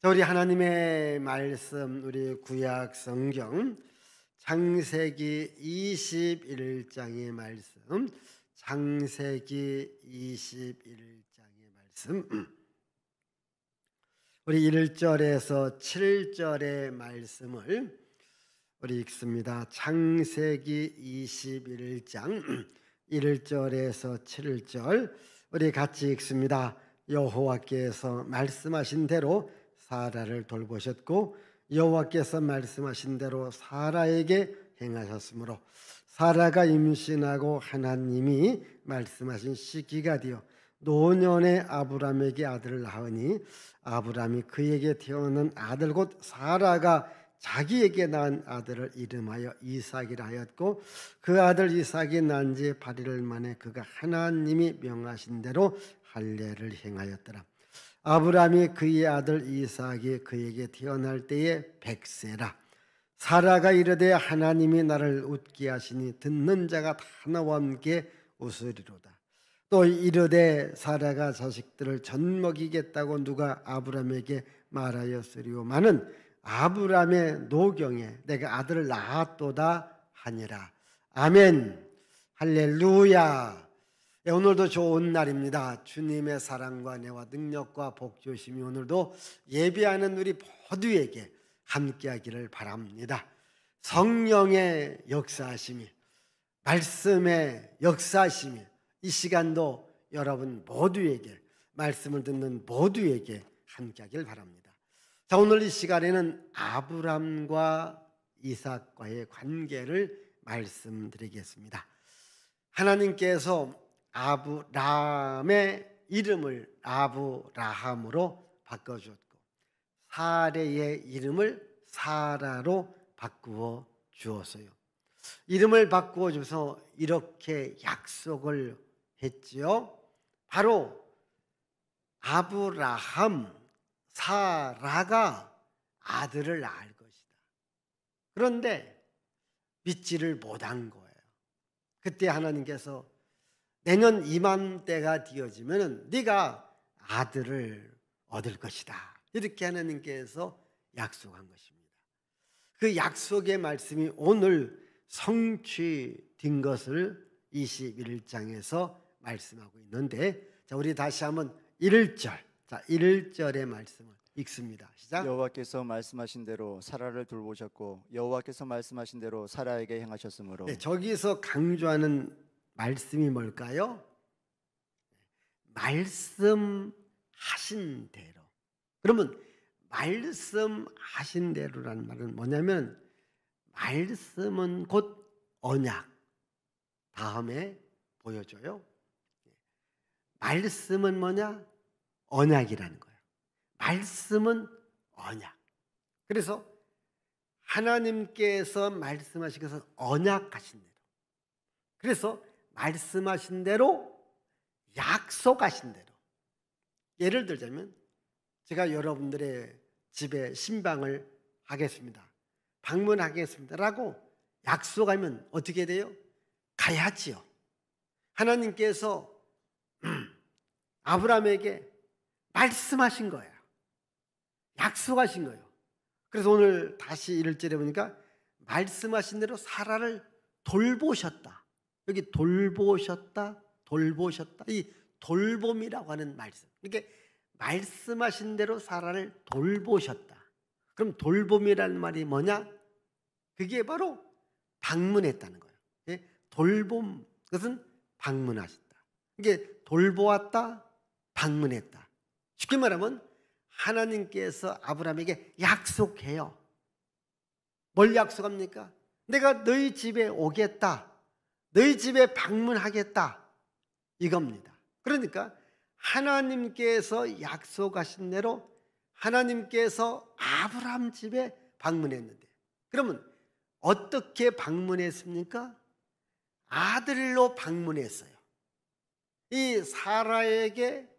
자, 우리 하나님의 말씀, 우리 구약 성경 창세기 21장의 말씀, 창세기 21장의 말씀, 우리 1절에서 7절의 말씀을 우리 읽습니다. 창세기 21장 1절에서 7절 우리 같이 읽습니다. 여호와께서 말씀하신 대로 사라를 돌보셨고 여호와께서 말씀하신 대로 사라에게 행하셨으므로 사라가 임신하고 하나님이 말씀하신 시기가 되어 노년에 아브람에게 아들을 낳으니 아브람이 그에게 태어난 아들 곧 사라가 자기에게 낳은 아들을 이름하여 이삭이라 하였고 그 아들 이삭이 난 지 8일 만에 그가 하나님이 명하신 대로 할례를 행하였더라. 아브람이 그의 아들 이삭이 그에게 태어날 때에 100세라. 사라가 이르되 하나님이 나를 웃게 하시니 듣는 자가 다 나와 함께 웃으리로다. 또 이르되 사라가 자식들을 젖먹이겠다고 누가 아브람에게 말하였으리오마는 아브람의 노경에 내가 아들을 낳았도다 하니라. 아멘. 할렐루야. 오늘도 좋은 날입니다. 주님의 사랑과 은혜와 능력과 복 주심이 오늘도 예배하는 우리 모두에게 함께하기를 바랍니다. 성령의 역사하심이, 말씀의 역사하심이 이 시간도 여러분 모두에게, 말씀을 듣는 모두에게 함께하기를 바랍니다. 자, 오늘 이 시간에는 아브람과 이삭과의 관계를 말씀드리겠습니다. 하나님께서 아브람의 이름을 아브라함으로 바꿔주었고 사레의 이름을 사라로 바꾸어 주었어요. 이름을 바꾸어 줘서 이렇게 약속을 했지요. 바로 아브라함, 사라가 아들을 낳을 것이다. 그런데 믿지를 못한 거예요. 그때 하나님께서 내년 이맘때가 되어지면 네가 아들을 얻을 것이다. 이렇게 하나님께서 약속한 것입니다. 그 약속의 말씀이 오늘 성취된 것을 21장에서 말씀하고 있는데, 자, 우리 다시 한번 1절, 자, 1절의 말씀을 읽습니다. 시작. 여호와께서 말씀하신 대로 사라를 돌보셨고 여호와께서 말씀하신 대로 사라에게 행하셨으므로. 네, 저기서 강조하는 말씀이 뭘까요? 말씀하신 대로. 그러면 말씀하신 대로라는 말은 뭐냐면 말씀은 곧 언약. 다음에 보여줘요. 말씀은 뭐냐? 언약이라는 거예요. 말씀은 언약. 그래서 하나님께서 말씀하신 것은 언약하신 대로. 그래서 말씀하신 대로, 약속하신 대로. 예를 들자면 제가 여러분들의 집에 신방을 하겠습니다, 방문하겠습니다 라고 약속하면 어떻게 돼요? 가야지요. 하나님께서 아브라함에게 말씀하신 거예요. 약속하신 거예요. 그래서 오늘 다시 1절에 보니까 말씀하신 대로 사라를 돌보셨다. 여기 돌보셨다, 돌보셨다. 이 돌봄이라고 하는 말씀. 이렇게 말씀하신 대로 사라를 돌보셨다. 그럼 돌봄이라는 말이 뭐냐? 그게 바로 방문했다는 거예요. 돌봄, 그것은 방문하셨다. 이게 돌보았다, 방문했다. 쉽게 말하면 하나님께서 아브라함에게 약속해요. 뭘 약속합니까? 내가 너희 집에 오겠다, 너희 집에 방문하겠다, 이겁니다. 그러니까 하나님께서 약속하신 대로 하나님께서 아브라함 집에 방문했는데, 그러면 어떻게 방문했습니까? 아들로 방문했어요. 이 사라에게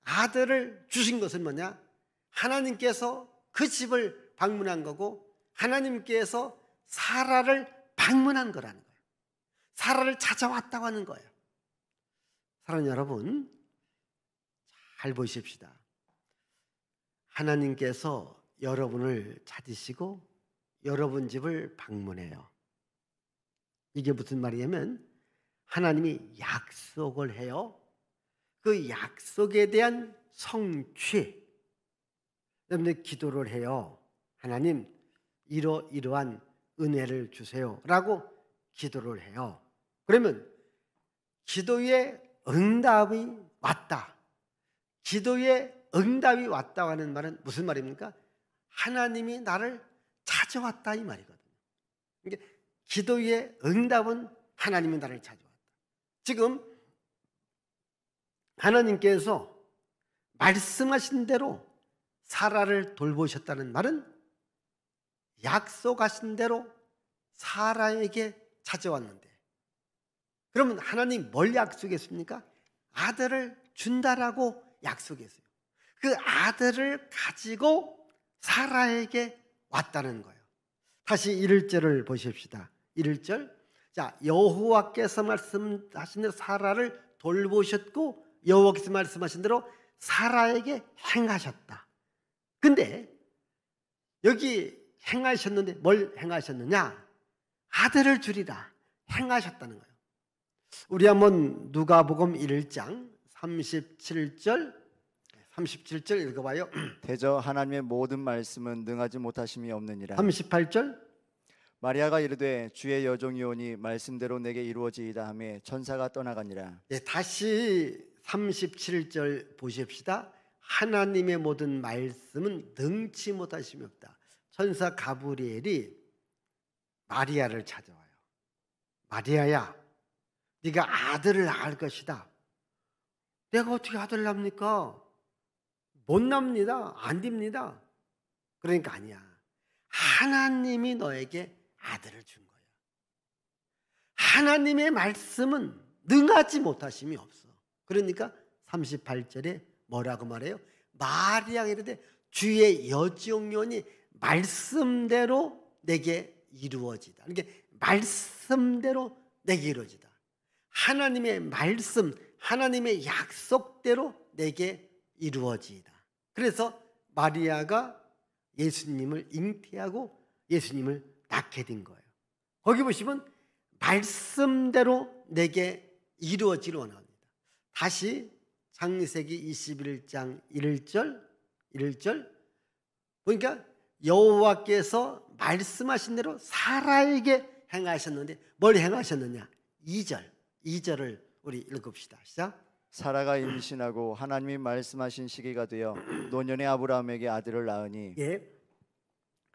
아들을 주신 것은 뭐냐? 하나님께서 그 집을 방문한 거고 하나님께서 사라를 방문한 거라는 거예요. 사라를 찾아왔다고 하는 거예요. 사랑하는 여러분, 잘 보십시다. 하나님께서 여러분을 찾으시고 여러분 집을 방문해요. 이게 무슨 말이냐면 하나님이 약속을 해요. 그 약속에 대한 성취. 여러분들 기도를 해요. 하나님 이러이러한 은혜를 주세요 라고 기도를 해요. 그러면 기도의 응답이 왔다. 기도의 응답이 왔다고 하는 말은 무슨 말입니까? 하나님이 나를 찾아왔다 이 말이거든요. 그러니까 기도의 응답은 하나님이 나를 찾아왔다. 지금 하나님께서 말씀하신 대로 사라를 돌보셨다는 말은 약속하신 대로 사라에게 찾아왔는데, 그러면 하나님 뭘 약속했습니까? 아들을 준다라고 약속했어요. 그 아들을 가지고 사라에게 왔다는 거예요. 다시 1절을 보십시다. 1절. 자, 여호와께서 말씀하신 대로 사라를 돌보셨고 여호와께서 말씀하신 대로 사라에게 행하셨다. 근데 여기 행하셨는데 뭘 행하셨느냐? 아들을 주리라 행하셨다는 거예요. 우리 한번 누가복음 1장 37절 읽어봐요. 대저 하나님의 모든 말씀은 능하지 못하심이 없느니라. 38절. 마리아가 이르되 주의 여종이오니 말씀대로 내게 이루어지이다 하며 천사가 떠나가니라. 다시 37절 보십시다. 하나님의 모든 말씀은 능치 못하심이 없다. 천사 가브리엘이 마리아를 찾아와요. 마리아야, 네가 아들을 낳을 것이다. 내가 어떻게 아들 납니까? 못 납니다. 안 됩니다. 그러니까 아니야. 하나님이 너에게 아들을 준 거야. 하나님의 말씀은 능하지 못하심이 없어. 그러니까 38절에 뭐라고 말해요? 마리아가 이르되 주의 여종이오니 말씀대로 내게 이루어지다. 이게 말씀대로 내게 이루어지다. 하나님의 말씀, 하나님의 약속대로 내게 이루어지다. 그래서 마리아가 예수님을 잉태하고 예수님을 낳게 된 거예요. 거기 보시면 말씀대로 내게 이루어지를 원합니다. 다시 창세기 21장 1절 보니까 여호와께서 말씀하신 대로 사라에게 행하셨는데 뭘 행하셨느냐? 2절을 우리 읽읍시다. 시작. 사라가 임신하고 하나님이 말씀하신 시기가 되어 노년의 아브라함에게 아들을 낳으니. 예.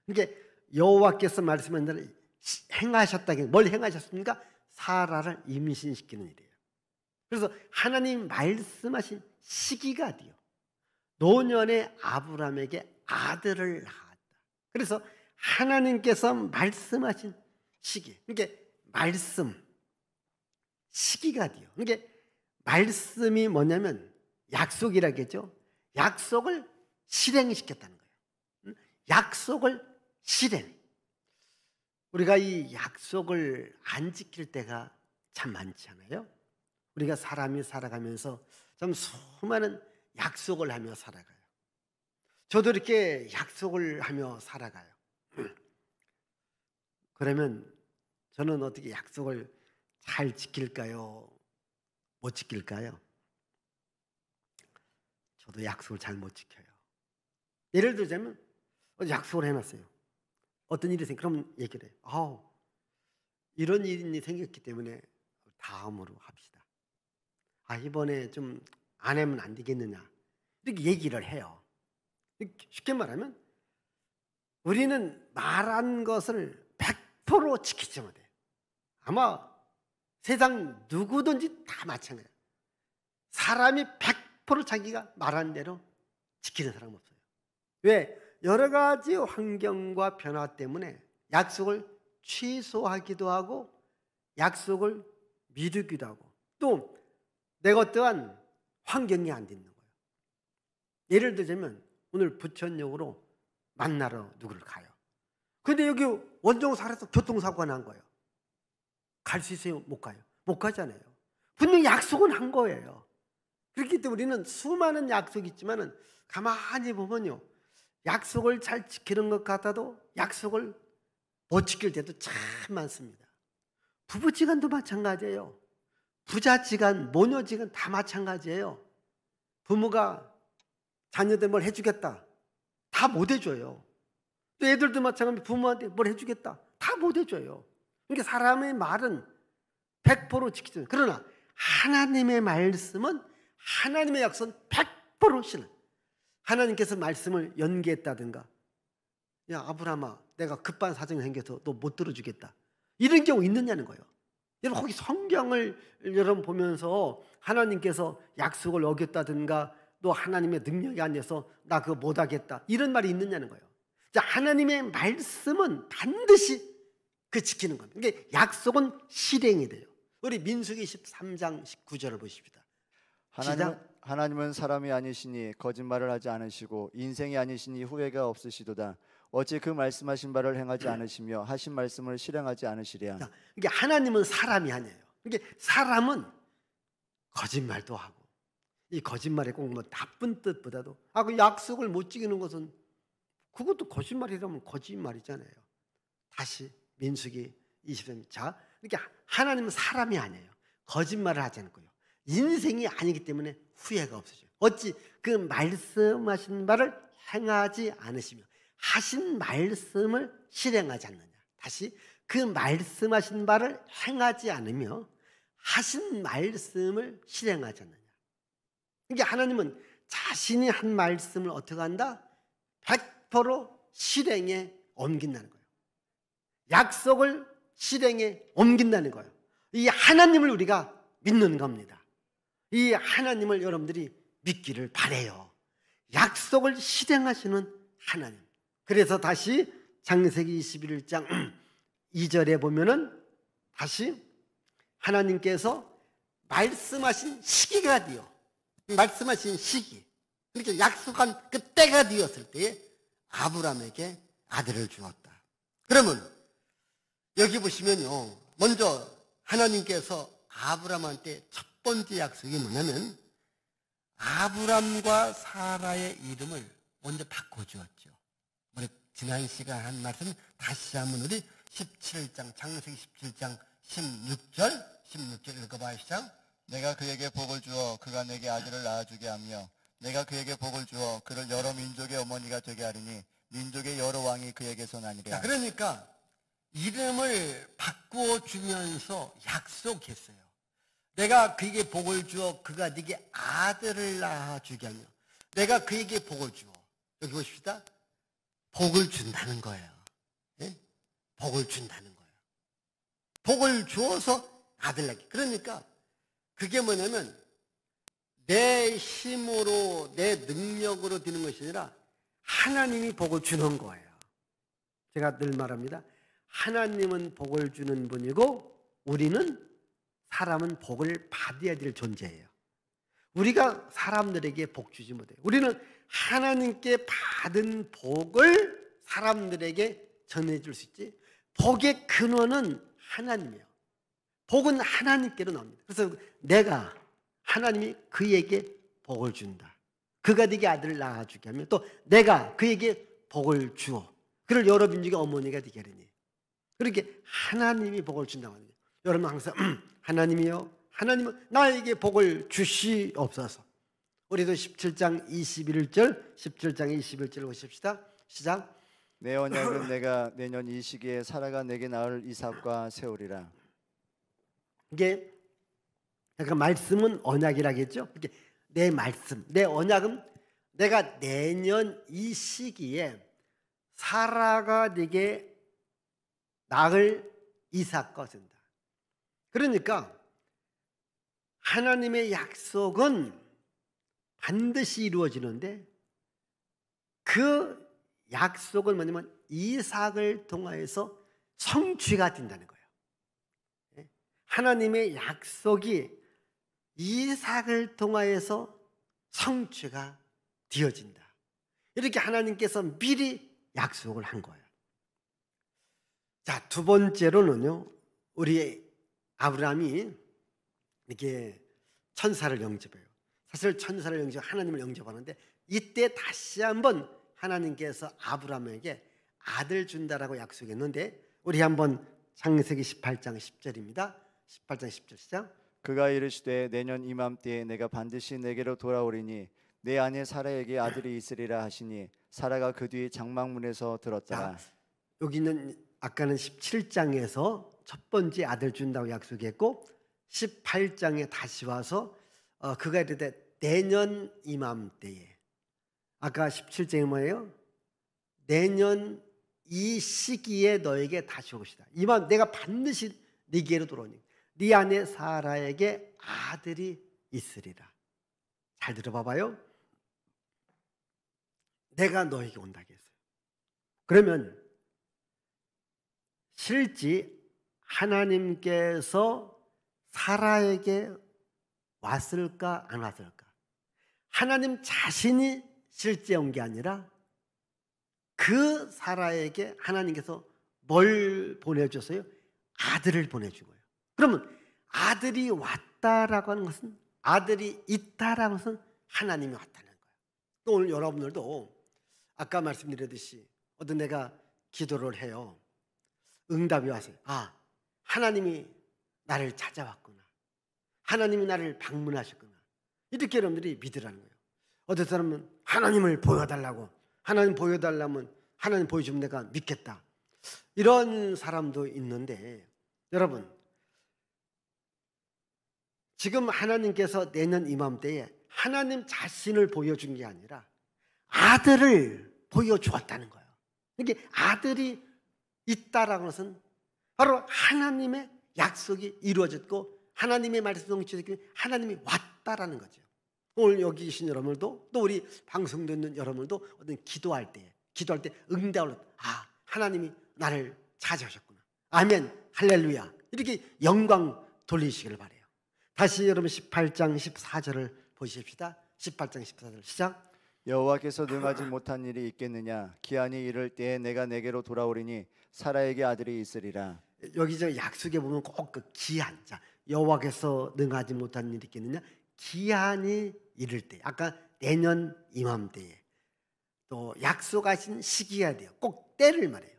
그러니까 여호와께서 말씀하신 대로 행하셨다. 뭘 행하셨습니까? 사라를 임신시키는 일이에요. 그래서 하나님 말씀하신 시기가 되어 노년의 아브라함에게 아들을 낳았다. 그래서 하나님께서 말씀하신 시기, 그러니까 말씀 시기가 돼요. 그러니까 말씀이 뭐냐면 약속이라겠죠. 약속을 실행시켰다는 거예요. 약속을 실행. 우리가 이 약속을 안 지킬 때가 참 많잖아요. 우리가 사람이 살아가면서 참 수많은 약속을 하며 살아가요. 저도 이렇게 약속을 하며 살아가요. 그러면 저는 어떻게 약속을 잘 지킬까요? 못 지킬까요? 저도 약속을 잘 못 지켜요. 예를 들자면 약속을 해놨어요. 어떤 일이 생겨, 그럼 얘기를 해요. 이런 일이 생겼기 때문에 다음으로 합시다. 이번에 좀 안 하면 안 되겠느냐, 이렇게 얘기를 해요. 쉽게 말하면 우리는 말한 것을 100% 지키지 못해요. 아마 세상 누구든지 다 마찬가지예요. 사람이 100% 자기가 말한 대로 지키는 사람은 없어요. 왜? 여러 가지 환경과 변화 때문에 약속을 취소하기도 하고 약속을 미루기도 하고 또 내 것 또한 환경이 안 되는 거예요. 예를 들자면 오늘 부천역으로 만나러 누구를 가요. 근데 여기 원종사에서 교통사고가 난 거예요. 갈 수 있어요? 못 가요? 못 가잖아요. 분명히 약속은 한 거예요. 그렇기 때문에 우리는 수많은 약속이 있지만은 가만히 보면요, 약속을 잘 지키는 것 같아도 약속을 못 지킬 때도 참 많습니다. 부부지간도 마찬가지예요. 부자지간, 모녀지간 다 마찬가지예요. 부모가 자녀들 뭘 해주겠다, 다 못 해줘요. 또 애들도 마찬가지로 부모한테 뭘 해주겠다, 다 못 해줘요. 그러니까 사람의 말은 100% 지키죠. 그러나 하나님의 말씀은, 하나님의 약속은 100% 신은. 하나님께서 말씀을 연기했다든가, 야 아브라함아, 내가 급한 사정이 생겨서 너 못 들어주겠다, 이런 경우 있느냐는 거예요. 여러분 거기 성경을 여러분 보면서 하나님께서 약속을 어겼다든가 또 하나님의 능력이 안 돼서 나 그거 못하겠다, 이런 말이 있느냐는 거예요. 자, 하나님의 말씀은 반드시 그 지키는 겁니다. 그러니까 약속은 실행이 돼요. 우리 민수기 13장 19절을 보십시다. 하나님은 사람이 아니시니 거짓말을 하지 않으시고 인생이 아니시니 후회가 없으시도다. 어찌 그 말씀하신 바를 행하지 않으시며 하신 말씀을 실행하지 않으시랴. 그러니까 하나님은 사람이 아니에요. 그러니까 사람은 거짓말도 하고, 이 거짓말에 꼭 뭐 나쁜 뜻보다도 그 약속을 못 지키는 것은 그것도 거짓말이라면 거짓말이잖아요. 다시 민수기 23장. 자, 그러니까 하나님은 사람이 아니에요. 거짓말을 하지 않고요. 인생이 아니기 때문에 후회가 없으셔요. 어찌 그 말씀하신 바를 행하지 않으시며 하신 말씀을 실행하지 않느냐. 다시, 그 말씀하신 바를 행하지 않으며 하신 말씀을 실행하지 않느냐. 그러니까 하나님은 자신이 한 말씀을 어떻게 한다? 100% 실행에 옮긴다는 거예요. 약속을 실행에 옮긴다는 거예요. 이 하나님을 우리가 믿는 겁니다. 이 하나님을 여러분들이 믿기를 바라요. 약속을 실행하시는 하나님. 그래서 다시 창세기 21장 2절에 보면은 다시 하나님께서 말씀하신 시기가 되어, 말씀하신 시기, 그렇게 약속한 그 때가 되었을 때에 아브라함에게 아들을 주었다. 그러면 여기 보시면요, 먼저 하나님께서 아브라함한테 첫 번째 약속이 뭐냐면 아브람과 사라의 이름을 먼저 바꿔주었죠. 우리 지난 시간 한 말씀 다시 한번 우리 17장 창세기 17장 16절 읽어봐요. 시작. 내가 그에게 복을 주어 그가 내게 아들을 낳아주게 하며 내가 그에게 복을 주어 그를 여러 민족의 어머니가 되게 하리니 민족의 여러 왕이 그에게서 나니라. 자, 그러니까 이름을 바꾸어 주면서 약속했어요. 내가 그에게 복을 주어 그가 네게 아들을 낳아주게 하며 내가 그에게 복을 주어, 여기 보십시다. 복을 준다는 거예요. 네? 복을 준다는 거예요. 복을 주어서 아들 낳기. 그러니까 그게 뭐냐면 내 힘으로 내 능력으로 되는 것이 아니라 하나님이 복을 주는 거예요. 제가 늘 말합니다. 하나님은 복을 주는 분이고 우리는, 사람은 복을 받아야 될 존재예요. 우리가 사람들에게 복 주지 못해요. 우리는 하나님께 받은 복을 사람들에게 전해줄 수 있지, 복의 근원은 하나님이에요. 복은 하나님께로 나옵니다. 그래서 내가, 하나님이 그에게 복을 준다. 그가 네게 아들을 낳아주게 하면 또 내가 그에게 복을 주어 그를 여러 민족의 어머니가 되게 하리니. 그렇게 하나님이 복을 준다고 합니다. 여러분 항상 하나님이요, 하나님은 나에게 복을 주시옵소서. 우리도 17장 21절 보십시다. 시작. 내 언약은 내가 내년 이 시기에 사라가 내게 낳을 이삭과 세우리라. 이게 그러니까 말씀은 언약이라겠죠. 이게 내 말씀, 내 언약은 내가 내년 이 시기에 사라가 네게 낳을 이삭과 준다. 그러니까 하나님의 약속은 반드시 이루어지는데 그 약속은 뭐냐면 이삭을 통하여서 성취가 된다는 거예요. 하나님의 약속이 이삭을 통하여서 성취가 되어진다. 이렇게 하나님께서 미리 약속을 한 거예요. 자, 두 번째로는요, 우리 아브라함이 이렇게 천사를 영접해요. 사실 천사를 영접, 하나님을 영접하는데 이때 다시 한번 하나님께서 아브라함에게 아들 준다라고 약속했는데 우리 한번 창세기 18장 10절입니다. 18장 10절 시작. 그가 이르시되 내년 이맘때에 내가 반드시 내게로 돌아오리니 내 아내 사라에게 아들이 있으리라 하시니 사라가 그 뒤 장막문에서 들었더라. 자, 여기는 아까는 17장에서 첫 번째 아들 준다고 약속했고 18장에 다시 와서 그가 이르되 내년 이맘때에, 아까 17장이 뭐예요? 내년 이 시기에 너에게 다시 올 것이다. 이맘 내가 반드시 네게로 돌아오니 네 아내 사라에게 아들이 있으리라. 잘 들어봐봐요. 내가 너에게 온다고 했어요. 그러면 실제 하나님께서 사라에게 왔을까 안 왔을까? 하나님 자신이 실제 온 게 아니라 그 사라에게 하나님께서 뭘 보내줬어요? 아들을 보내준 거예요. 그러면 아들이 왔다라고 하는 것은, 아들이 있다라는 것은 하나님이 왔다는 거예요. 또 오늘 여러분들도 아까 말씀드렸듯이 어떤 내가 기도를 해요. 응답이 왔어요. 아, 하나님이 나를 찾아왔구나. 하나님이 나를 방문하셨구나. 이렇게 여러분들이 믿으라는 거예요. 어떤 사람은 하나님을 보여달라고, 하나님 보여달라면 하나님 보여주면 내가 믿겠다. 이런 사람도 있는데, 여러분 지금 하나님께서 내년 이맘때에 하나님 자신을 보여준 게 아니라 아들을 보여주었다는 거예요. 이게 아들이 있다라는 것은 바로 하나님의 약속이 이루어졌고 하나님의 말씀이 성취됐기 때문에 하나님이 왔다라는 거죠. 오늘 여기 계신 여러분들도, 또 우리 방송 듣는 여러분들도 어떤 기도할 때 응답을, 아, 하나님이 나를 찾아오셨구나. 아멘, 할렐루야. 이렇게 영광 돌리시기를 바라요. 다시 여러분 18장 14절을 보십시다. 18장 14절 시작. 여호와께서 능하지 못한 일이 있겠느냐? 기한이 이를 때에 내가 내게로 돌아오리니 사라에게 아들이 있으리라. 여기 저 약속에 보면 꼭 그 기한, 자, 여호와께서 능하지 못한 일이 있겠느냐? 기한이 이를 때, 아까 내년 이맘때에, 또 약속하신 시기가 돼요. 꼭 때를 말해요.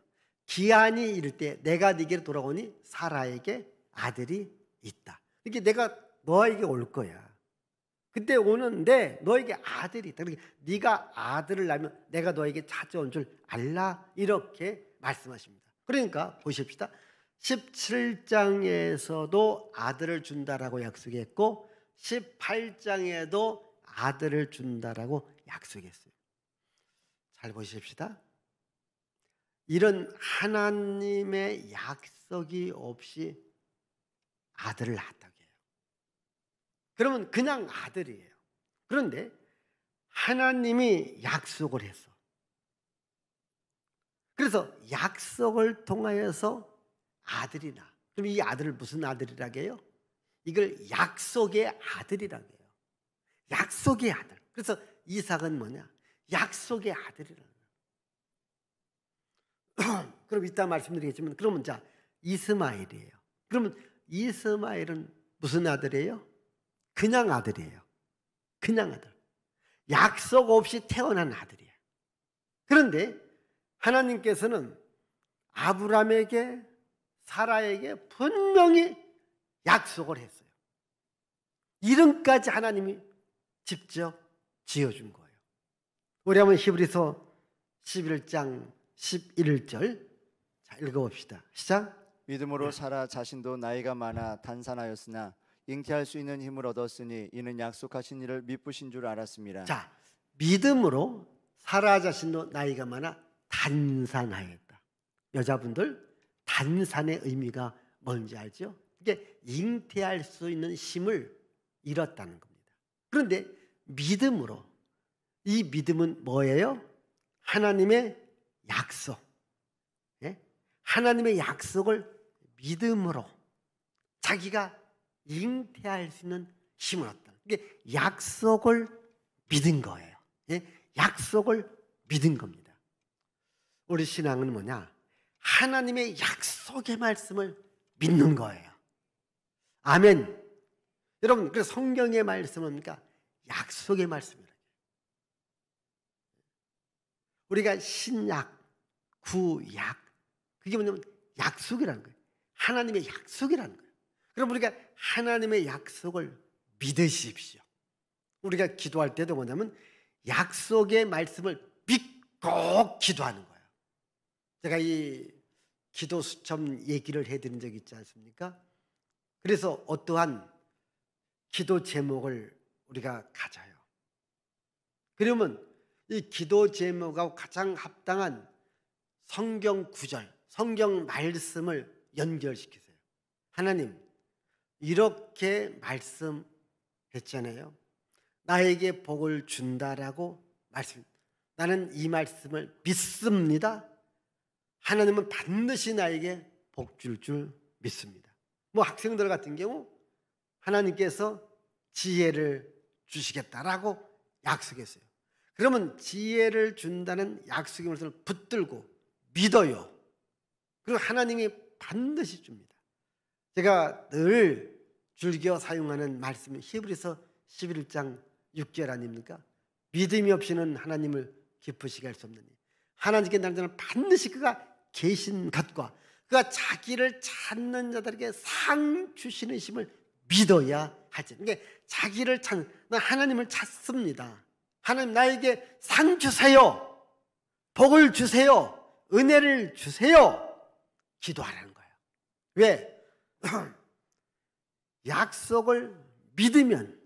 기한이 이를 때 내가 네게로 돌아오니 사라에게 아들이 있다. 이렇게 내가 너에게 올 거야. 그때 오는데 너에게 아들이 있다. 그러니까 네가 아들을 낳으면 내가 너에게 찾아온 줄 알라. 이렇게 말씀하십니다. 그러니까 보십시다. 17장에서도 아들을 준다라고 약속했고 18장에도 아들을 준다라고 약속했어요. 잘 보십시다. 이런 하나님의 약속이 없이 아들을 낳았다고 해요. 그러면 그냥 아들이에요. 그런데 하나님이 약속을 했어. 그래서 약속을 통하여서 아들이 나. 그럼 이 아들을 무슨 아들이라고 해요? 이걸 약속의 아들이라고 해요. 약속의 아들. 그래서 이삭은 뭐냐? 약속의 아들이라는 거예요. 그럼 이따 말씀드리겠지만, 그러면 자, 이스마엘이에요. 그러면 이스마엘은 무슨 아들이에요? 그냥 아들이에요. 그냥 아들. 약속 없이 태어난 아들이에요. 그런데 하나님께서는 아브라함에게, 사라에게 분명히 약속을 했어요. 이름까지 하나님이 직접 지어준 거예요. 우리 한번 히브리서 11장 11절 자, 읽어봅시다. 시작. 믿음으로 사라 자신도 나이가 많아 단산하였으나 잉태할 수 있는 힘을 얻었으니 이는 약속하신 이를 미쁘신 줄 알았습니다. 자, 믿음으로 사라 자신도 나이가 많아 단산하였다. 여자분들, 단산의 의미가 뭔지 알죠? 이게 잉태할 수 있는 힘을 잃었다는 겁니다. 그런데 믿음으로, 이 믿음은 뭐예요? 하나님의 약속. 예? 하나님의 약속을 믿음으로 자기가 잉태할 수 있는 힘을 얻다. 이게 약속을 믿은 거예요. 예? 약속을 믿은 겁니다. 우리 신앙은 뭐냐? 하나님의 약속의 말씀을 믿는 거예요. 아멘. 여러분, 그래서 성경의 말씀은 뭡니까? 약속의 말씀이라고. 우리가 신약, 구약, 그게 뭐냐면 약속이라는 거예요. 하나님의 약속이라는 거예요. 그럼 우리가 하나님의 약속을 믿으십시오. 우리가 기도할 때도 뭐냐면 약속의 말씀을 믿고 기도하는 거예요. 제가 이 기도 수첩 얘기를 해드린 적이 있지 않습니까? 그래서 어떠한 기도 제목을 우리가 가져요. 그러면 이 기도 제목하고 가장 합당한 성경 구절, 성경 말씀을 연결시키세요. 하나님, 이렇게 말씀했잖아요. 나에게 복을 준다라고 말씀. 나는 이 말씀을 믿습니다. 하나님은 반드시 나에게 복 줄 줄 믿습니다. 뭐 학생들 같은 경우 하나님께서 지혜를 주시겠다라고 약속했어요. 그러면 지혜를 준다는 약속의 말씀을 붙들고 믿어요. 그리고 하나님이 반드시 줍니다. 제가 늘 즐겨 사용하는 말씀이 히브리서 11장 6절 아닙니까? 믿음이 없이는 하나님을 기쁘시게 할 수 없느니 하나님께 나는 자는 반드시 그가 계신 것과 그가 자기를 찾는 자들에게 상 주시는 심을 믿어야 하지. 그러니까 자기를 찾는, 나 하나님을 찾습니다. 하나님 나에게 상 주세요. 복을 주세요. 은혜를 주세요. 기도하라는 거예요. 왜? 약속을 믿으면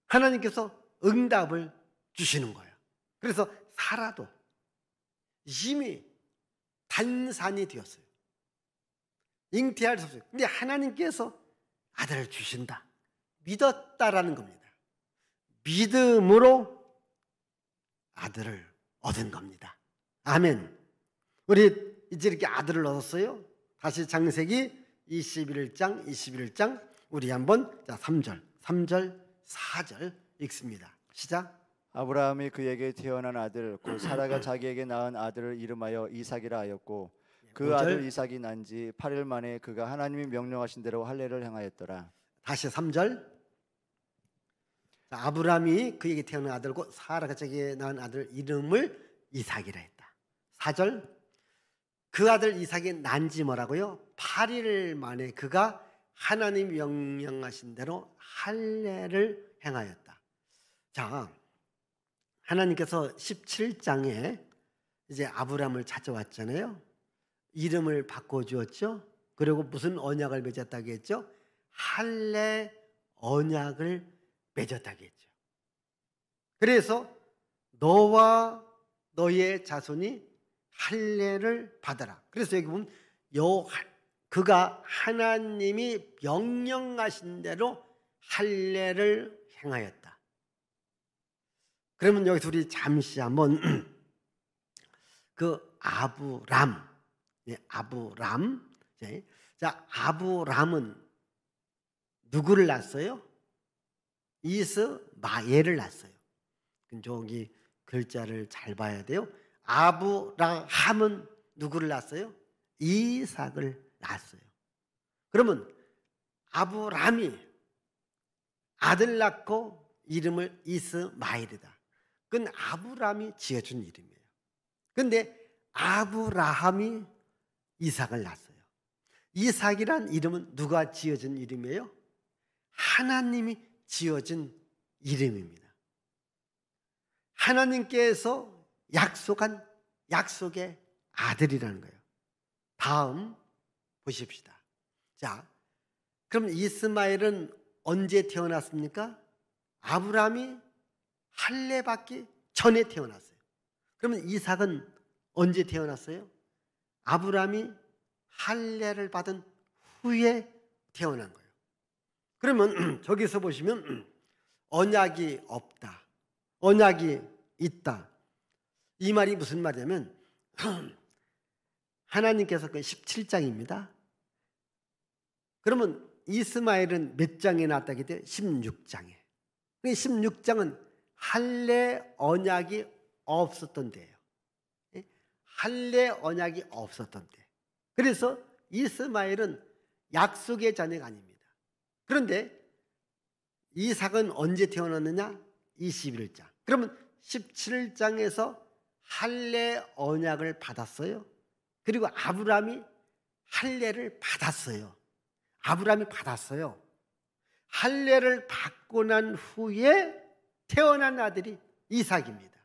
하나님께서 응답을 주시는 거예요. 그래서 사라도 이미 단산이 되었어요. 잉태할 수 없어요. 근데 하나님께서 아들을 주신다. 믿었다라는 겁니다. 믿음으로 아들을 얻은 겁니다. 아멘. 우리 이제 이렇게 아들을 얻었어요. 다시 창세기 21장 우리 한번 3절 4절 읽습니다. 시작. 아브라함이 그에게 태어난 아들 곧 사라가 자기에게 낳은 아들을 이름하여 이삭이라 하였고 그 아들 이삭이 난 지 8일 만에 그가 하나님이 명령하신 대로 할례를 행하였더라. 다시 3절. 아브라함이 그에게 태어난 아들 곧 사라가 자기에게 낳은 아들 이름을 이삭이라 했다. 4절. 그 아들 이삭이 난 지 뭐라고요? 8일 만에 그가 하나님 명령하신 대로 할례를 행하였다. 자, 하나님께서 17장에 이제 아브라함을 찾아왔잖아요. 이름을 바꿔주었죠. 그리고 무슨 언약을 맺었다고 했죠? 할례 언약을 맺었다고 했죠. 그래서 너와 너의 자손이 할례를 받아라. 그래서 여기 보면 그가 하나님이 명령하신 대로 할례를 행하였다. 그러면 여기서 우리 잠시 한번 그 아브람. 자, 아브람은 누구를 낳았어요? 이스마엘을 낳았어요. 저기 글자를 잘 봐야 돼요. 아브라함은 누구를 낳았어요? 이삭을 낳았어요. 그러면 아브람이 아들 낳고 이름을 이스마엘이다. 그건 아브람이 지어준 이름이에요. 그런데 아브라함이 이삭을 낳았어요. 이삭이란 이름은 누가 지어준 이름이에요? 하나님이 지어준 이름입니다. 하나님께서 약속한 약속의 아들이라는 거예요. 다음 보십시다. 자, 그럼 이스마엘은 언제 태어났습니까? 아브라함이 할례 받기 전에 태어났어요. 그러면 이삭은 언제 태어났어요? 아브라함이 할례를 받은 후에 태어난 거예요. 그러면 저기서 보시면 언약이 없다, 언약이 있다. 이 말이 무슨 말이냐면 하나님께서 그 17장입니다. 그러면 이스마엘은 몇 장에 낳았다고 했대요? 16장에. 16장은 할례 언약이 없었던 데예요. 할례 언약이 없었던 데. 그래서 이스마엘은 약속의 자녀가 아닙니다. 그런데 이삭은 언제 태어났느냐? 21장. 그러면 17장에서 할례 언약을 받았어요. 그리고 아브라함이 할례를 받았어요. 아브라함이 받았어요. 할례를 받고 난 후에 태어난 아들이 이삭입니다.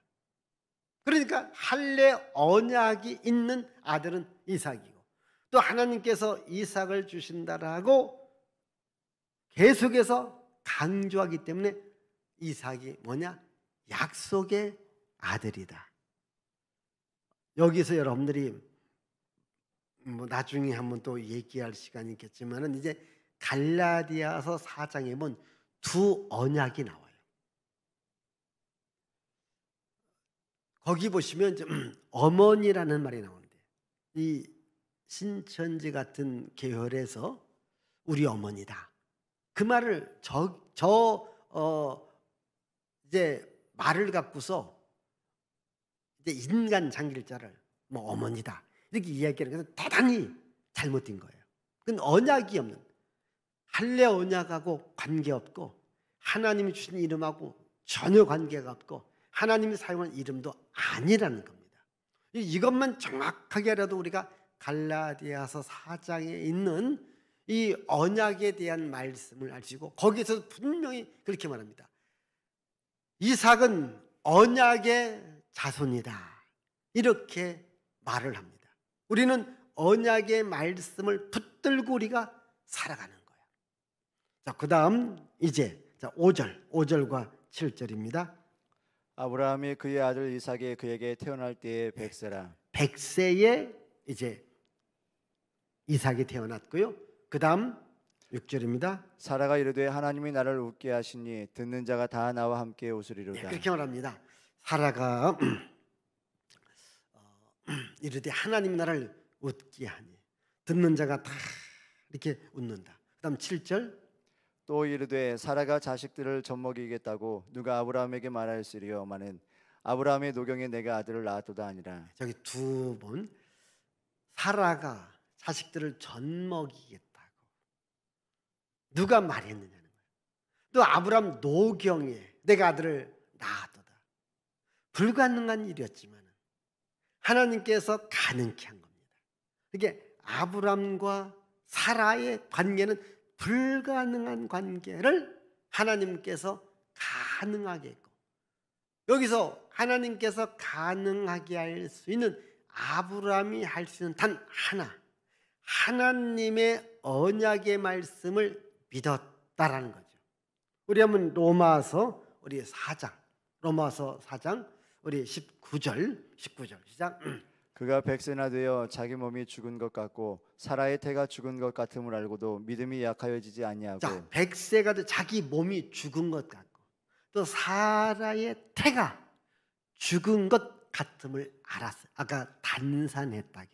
그러니까 할례 언약이 있는 아들은 이삭이고, 또 하나님께서 이삭을 주신다라고 계속해서 강조하기 때문에 이삭이 뭐냐? 약속의 아들이다. 여기서 여러분들이 뭐 나중에 한번 또 얘기할 시간이 있겠지만은 이제 갈라디아서 4장에 보면 두 언약이 나와요. 거기 보시면 어머니라는 말이 나오는데, 이 신천지 같은 계열에서 우리 어머니다, 그 말을 이제 말을 갖고서 이제 인간 장길자를 뭐 어머니다 이렇게 이야기하는 것은 대단히 잘못된 거예요. 그건 언약이 없는, 할례 언약하고 관계없고 하나님이 주신 이름하고 전혀 관계가 없고 하나님이 사용한 이름도 아니라는 겁니다. 이것만 정확하게 알아도 우리가 갈라디아서 4장에 있는 이 언약에 대한 말씀을 아시고, 거기서 분명히 그렇게 말합니다. 이삭은 언약의 자손이다, 이렇게 말을 합니다. 우리는 언약의 말씀을 붙들고 우리가 살아가는 거예요. 자, 그 다음 이제 5절과 7절입니다. 아브라함이 그의 아들 이삭이 그에게 태어날 때에 100세라. 100세에 이제 이삭이 태어났고요. 그 다음 6절입니다. 사라가 이르되 하나님이 나를 웃게 하시니 듣는 자가 다 나와 함께 웃으리로다. 그렇게 말합니다. 사라가 이르되 하나님이 나를 웃게 하니 듣는 자가 다 이렇게 웃는다. 그 다음 7절. 또 이르되 사라가 자식들을 젖먹이겠다고 누가 아브라함에게 말하였으리요마는 아브라함의 노경에 내가 아들을 낳았도다 아니라. 저기 두 번 사라가 자식들을 젖먹이겠다고 누가 말했느냐는 거예요. 또 아브라함 노경에 내가 아들을 낳았도다. 불가능한 일이었지만 하나님께서 가능케 한 겁니다. 이게 아브라함과 사라의 관계는 불가능한 관계를 하나님께서 가능하게 했고, 여기서 하나님께서 가능하게 할 수 있는, 아브라함이 할 수 있는 단 하나, 하나님의 언약의 말씀을 믿었다라는 거죠. 우리 한번 로마서 우리 4장, 로마서 4장 우리 19절 시작. 그가 100세나 되어 자기 몸이 죽은 것 같고 사라의 태가 죽은 것 같음을 알고도 믿음이 약하여지지 아니하고. 자, 100세가 돼 자기 몸이 죽은 것 같고 또 사라의 태가 죽은 것 같음을 알았어요. 아까 단산했다게.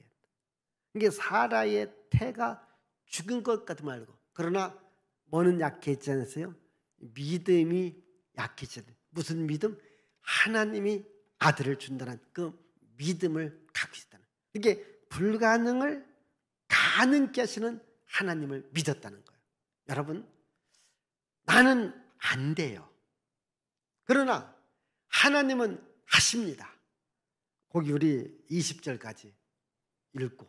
이게 사라의 태가 죽은 것 같음을 알고, 그러나 뭐는 약해지지 않았어요? 믿음이 약해졌어요. 무슨 믿음? 하나님이 아들을 준다는 그 믿음을 갖고 있다는, 이게 불가능을 가능케 하시는 하나님을 믿었다는 거예요. 여러분, 나는 안 돼요. 그러나 하나님은 하십니다. 거기 우리 20절까지 읽고,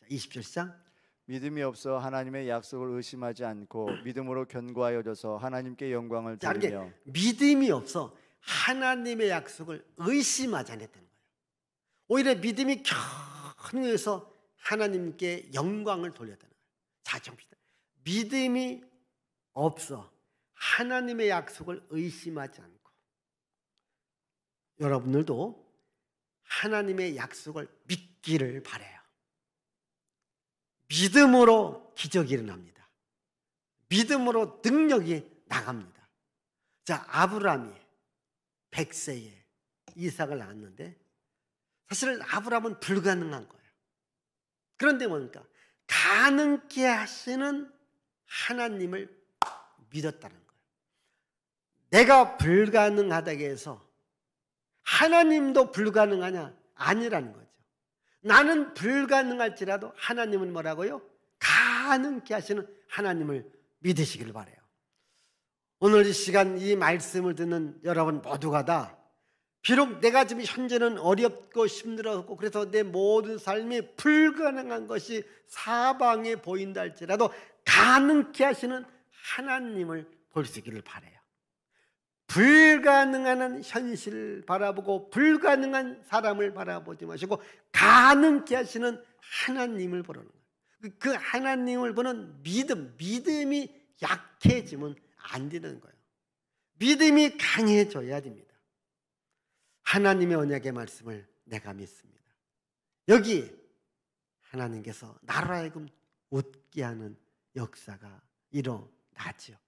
20절 시작. 믿음이 없어 하나님의 약속을 의심하지 않고 믿음으로 견고하여져서 하나님께 영광을 돌리며. 믿음이 없어 하나님의 약속을 의심하지 않았다는 거예요. 오히려 믿음이 견고해서 하나님께 영광을 돌렸다는 거예요. 자, 정합시다. 믿음이 없어 하나님의 약속을 의심하지 않고, 여러분들도 하나님의 약속을 믿기를 바라요. 믿음으로 기적이 일어납니다. 믿음으로 능력이 나갑니다. 자, 아브라함이 100세에 이삭을 낳았는데 사실은 아브라함은 불가능한 거예요. 그런데 뭡니까? 가능케 하시는 하나님을 믿었다는 거예요. 내가 불가능하다고 해서 하나님도 불가능하냐? 아니라는 거죠. 나는 불가능할지라도 하나님은 뭐라고요? 가능케 하시는 하나님을 믿으시길 바라요. 오늘 이 시간 이 말씀을 듣는 여러분 모두가 다 비록 내가 지금 현재는 어렵고 힘들었고 그래서 내 모든 삶이 불가능한 것이 사방에 보인다 할지라도 가능케 하시는 하나님을 볼 수 있기를 바라요. 불가능한 현실을 바라보고 불가능한 사람을 바라보지 마시고 가능케 하시는 하나님을 보라는 거예요. 그 하나님을 보는 믿음이 약해지면 안 되는 거예요. 믿음이 강해져야 됩니다. 하나님의 언약의 말씀을 내가 믿습니다. 여기 하나님께서 나로 하여금 웃게 하는 역사가 일어나죠.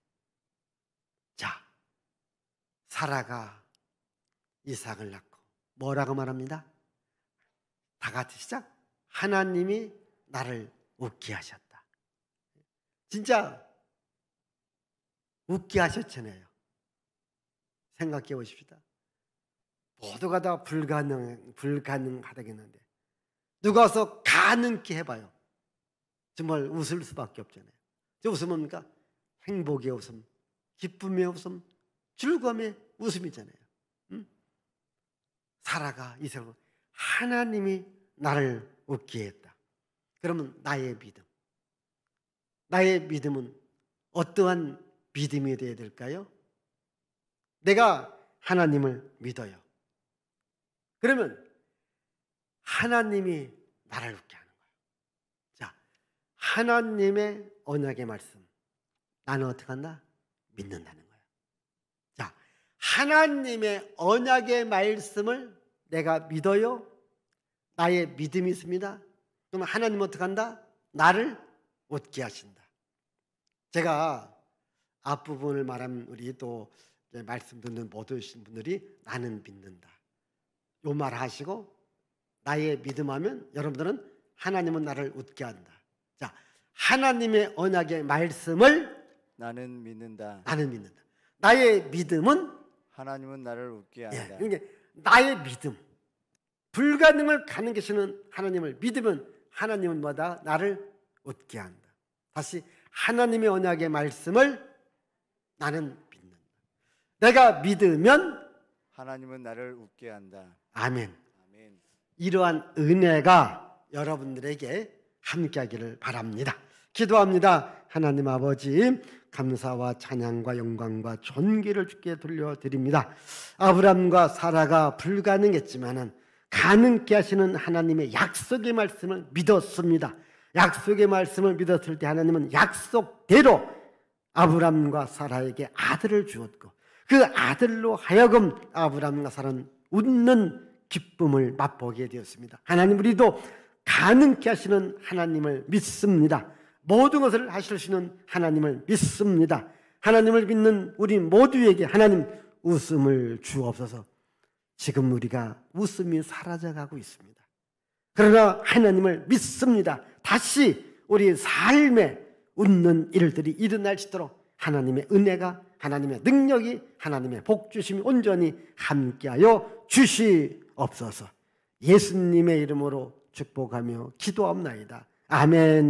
자, 사라가 이삭을 낳고 뭐라고 말합니다? 다 같이 시작. 하나님이 나를 웃게 하셨다. 진짜 웃게 하셨잖아요. 생각해 보십시다. 모두가 다 불가능하다겠는데 누가 와서 가능케 해봐요. 정말 웃을 수밖에 없잖아요. 저 웃음은 뭡니까? 행복의 웃음, 기쁨의 웃음, 즐거움의 웃음이잖아요. 사라가 이삭을 하나님이 나를 웃게 했다. 그러면 나의 믿음은 어떠한 믿음이 되어야 될까요? 내가 하나님을 믿어요. 그러면 하나님이 나를 웃게 하는 거예요. 자, 하나님의 언약의 말씀 나는 어떻게 한다? 믿는다는 거예요. 자, 하나님의 언약의 말씀을 내가 믿어요. 나의 믿음이 있습니다. 그러면 하나님은 어떻게 한다? 나를 웃게 하신다. 제가 앞부분을 말하면 우리 또 말씀 듣는 모두신 분들이 나는 믿는다. 요 말 하시고 나의 믿음하면 여러분들은 하나님은 나를 웃게 한다. 자, 하나님의 언약의 말씀을 나는 믿는다. 나의 믿음은 하나님은 나를 웃게 한다. 그러니까 나의 믿음. 불가능을 가능하시는 하나님을 믿으면 하나님은 뭐다? 나를 웃게 한다. 다시 하나님의 언약의 말씀을 나는 믿는다. 내가 믿으면 하나님은 나를 웃게 한다. 아멘. 아멘. 이러한 은혜가 여러분들에게 함께하기를 바랍니다. 기도합니다. 하나님 아버지, 감사와 찬양과 영광과 존귀를 주께 돌려드립니다. 아브람과 사라가 불가능했지만은 가능케 하시는 하나님의 약속의 말씀을 믿었습니다. 약속의 말씀을 믿었을 때 하나님은 약속대로 아브람과 사라에게 아들을 주었고 그 아들로 하여금 아브람과 사라는 웃는 기쁨을 맛보게 되었습니다. 하나님, 우리도 가능케 하시는 하나님을 믿습니다. 모든 것을 하실 수 있는 하나님을 믿습니다. 하나님을 믿는 우리 모두에게 하나님 웃음을 주옵소서. 지금 우리가 웃음이 사라져가고 있습니다. 그러나 하나님을 믿습니다. 다시 우리 삶에 웃는 일들이 일어날 수 있도록 하나님의 은혜가, 하나님의 능력이, 하나님의 복주심이 온전히 함께하여 주시옵소서. 예수님의 이름으로 축복하며 기도합나이다. 아멘.